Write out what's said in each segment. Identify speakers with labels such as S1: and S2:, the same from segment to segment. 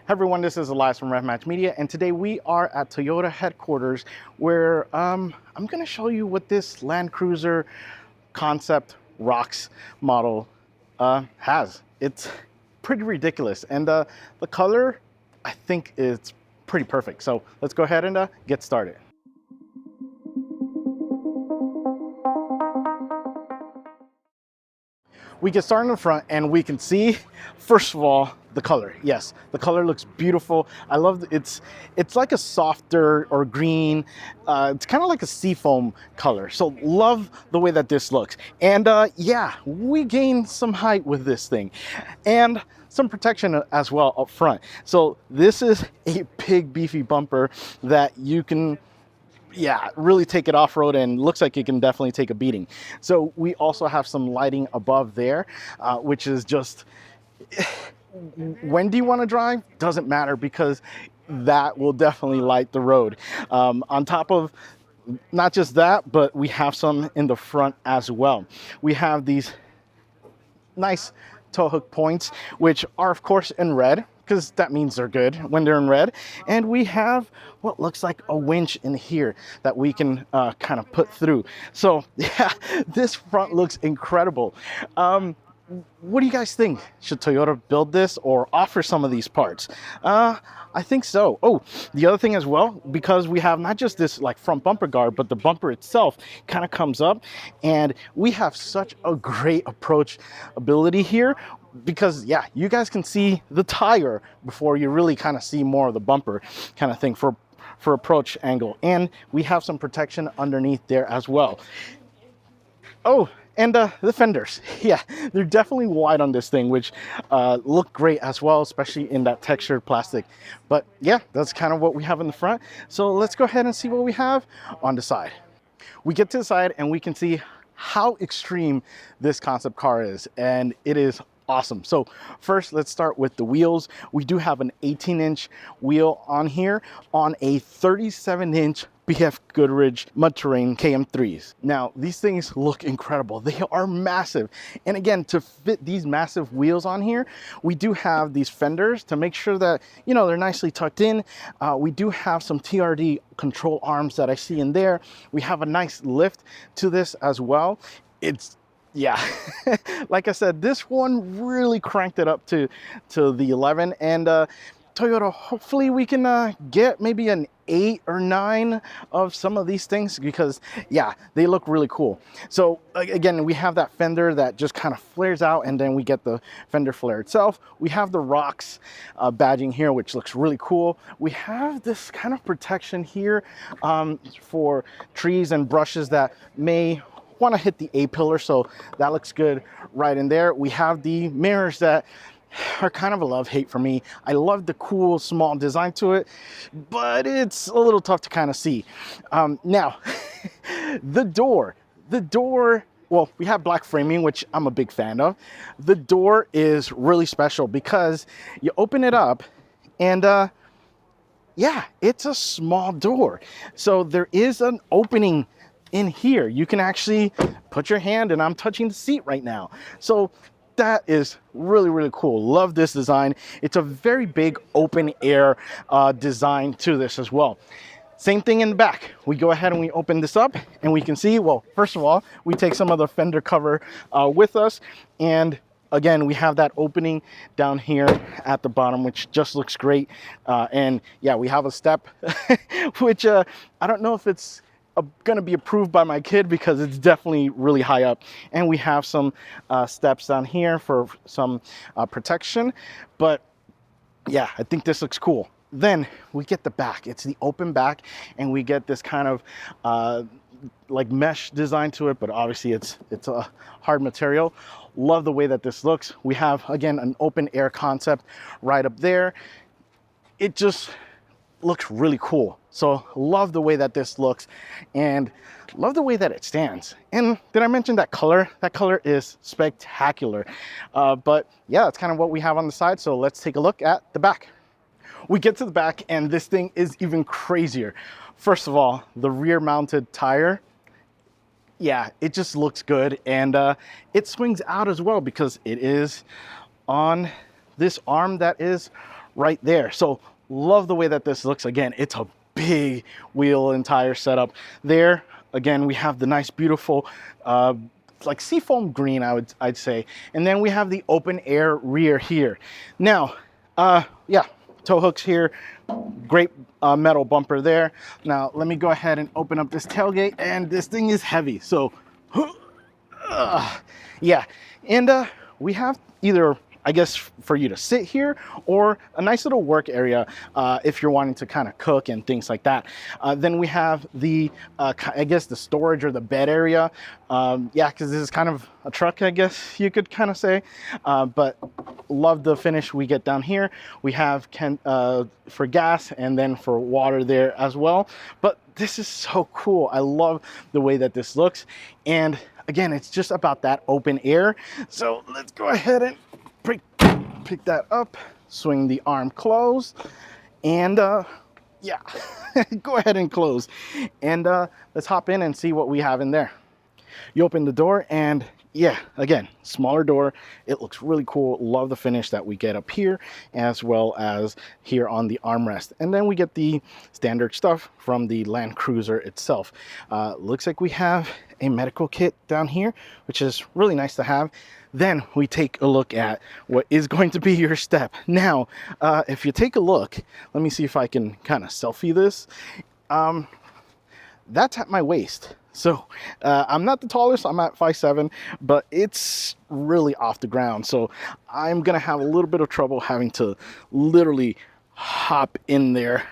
S1: Hey everyone, this is Elias from RevMatch Media, and today we are at Toyota headquarters where I'm going to show you what this Land Cruiser concept ROX model has. It's pretty ridiculous, and the color, I think, is pretty perfect. So let's go ahead and get started. We get started in the front and we can see, first of all, the color. Yes, the color looks beautiful. I love it's like a softer or green. It's kind of like a seafoam color. So love the way that this looks. And yeah, we gain some height with this thing and some protection as well up front. So this is a big beefy bumper that you can really take it off-road, and looks like it can definitely take a beating. So we also have some lighting above there, which is just, when do you want to drive? Doesn't matter, because that will definitely light the road. On top of not just that, but we have some in the front as well. We have these nice tow hook points, which are of course in red, because that means they're good when they're in red. And we have what looks like a winch in here that we can kind of put through. So yeah, this front looks incredible. What do you guys think? Should Toyota build this or offer some of these parts? I think so. Oh, the other thing as well, because we have not just this like front bumper guard, but the bumper itself kind of comes up, and we have such a great approach ability here, because yeah, you guys can see the tire before you really kind of see more of the bumper kind of thing for approach angle. And we have some protection underneath there as well. Oh, and the fenders, yeah, they're definitely wide on this thing, which look great as well, especially in that textured plastic. But yeah, that's kind of what we have in the front. So let's go ahead and see what we have on the side. We get to the side and we can see how extreme this concept car is, and it is awesome. So first, let's start with the wheels. We do have an 18-inch wheel on here on a 37-inch BF Goodrich Mud Terrain KM3s. Now, these things look incredible. They are massive. And again, to fit these massive wheels on here, we do have these fenders to make sure that, you know, they're nicely tucked in. We do have some TRD control arms that I see in there. We have a nice lift to this as well. Yeah, like I said, this one really cranked it up to the 11, and Toyota, hopefully we can get maybe an 8 or 9 of some of these things, because yeah, they look really cool. So again, we have that fender that just kind of flares out, and then we get the fender flare itself. We have the ROX badging here, which looks really cool. We have this kind of protection here for trees and brushes that may want to hit the A-pillar, so that looks good right in there. We have the mirrors that are kind of a love-hate for me. I love the cool small design to it, but it's a little tough to kind of see. Now, the door, well, we have black framing, which I'm a big fan of. The door is really special because you open it up and yeah, it's a small door. So there is an opening in here. You can actually put your hand, and I'm touching the seat right now. So that is really, really cool. Love this design. It's a very big open air design to this as well. Same thing in the back. We go ahead and we open this up, and we can see, well, first of all, we take some of the fender cover with us, and again, we have that opening down here at the bottom, which just looks great. And yeah, we have a step, which I don't know if it's going to be approved by my kid, because it's definitely really high up. And we have some steps down here for some protection. But yeah, I think this looks cool. Then we get the back. It's the open back, and we get this kind of like mesh design to it, but obviously it's a hard material. Love the way that this looks. We have, again, an open air concept right up there. It just looks really cool. So love the way that this looks, and love the way that it stands. And did I mention that color? That color is spectacular. But yeah, that's kind of what we have on the side. So let's take a look at the back. We get to the back, and this thing is even crazier. First of all, the rear mounted tire, yeah, it just looks good. And it swings out as well, because it is on this arm that is right there. So love the way that this looks. Again, it's a big wheel and tire setup there. Again, we have the nice, beautiful, like seafoam green, I'd say. And then we have the open air rear here. Now, yeah, tow hooks here, great metal bumper there. Now, let me go ahead and open up this tailgate, and this thing is heavy. So, yeah, and we have either, I guess, for you to sit here or a nice little work area if you're wanting to kind of cook and things like that. Then we have the, I guess, the storage or the bed area. Yeah, because this is kind of a truck, I guess you could kind of say. But love the finish we get down here. We have for gas and then for water there as well. But this is so cool. I love the way that this looks. And again, it's just about that open air. So let's go ahead and pick that up, swing the arm closed, and yeah, go ahead and close. And let's hop in and see what we have in there. You open the door, and yeah, again, smaller door. It looks really cool. Love the finish that we get up here as well as here on the armrest. And then we get the standard stuff from the Land Cruiser itself. Looks like we have a medical kit down here, which is really nice to have. Then we take a look at what is going to be your step. Now, if you take a look, let me see if I can kind of selfie this. That's at my waist. So I'm not the tallest, I'm at 5'7", but it's really off the ground. So I'm gonna have a little bit of trouble having to literally hop in there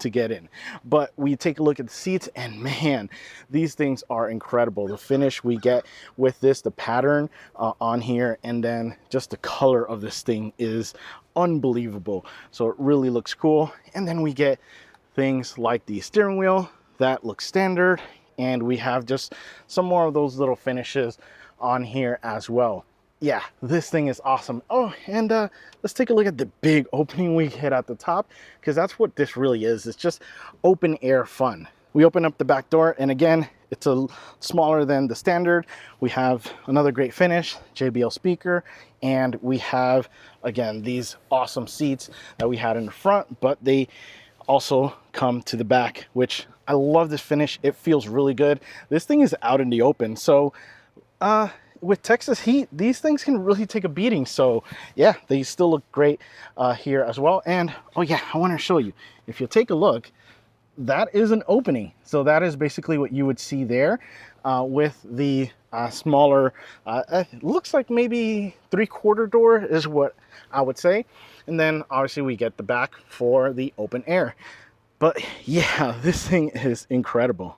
S1: to get in. But we take a look at the seats, and man, these things are incredible. The finish we get with this, the pattern on here, and then just the color of this thing is unbelievable. So it really looks cool. And then we get things like the steering wheel that looks standard, and we have just some more of those little finishes on here as well. Yeah, this thing is awesome. Oh, and let's take a look at the big opening we hit at the top, because that's what this really is. It's just open air fun. We open up the back door, and again, it's a smaller than the standard. We have another great finish, JBL speaker, and we have, again, these awesome seats that we had in the front, but they also come to the back, which I love this finish. It feels really good. This thing is out in the open, so with Texas heat, these things can really take a beating. So yeah, they still look great here as well. And oh yeah, I want to show you, if you take a look, that is an opening. So that is basically what you would see there with the smaller, it looks like maybe 3/4 door is what I would say. And then obviously we get the back for the open air. But yeah, this thing is incredible.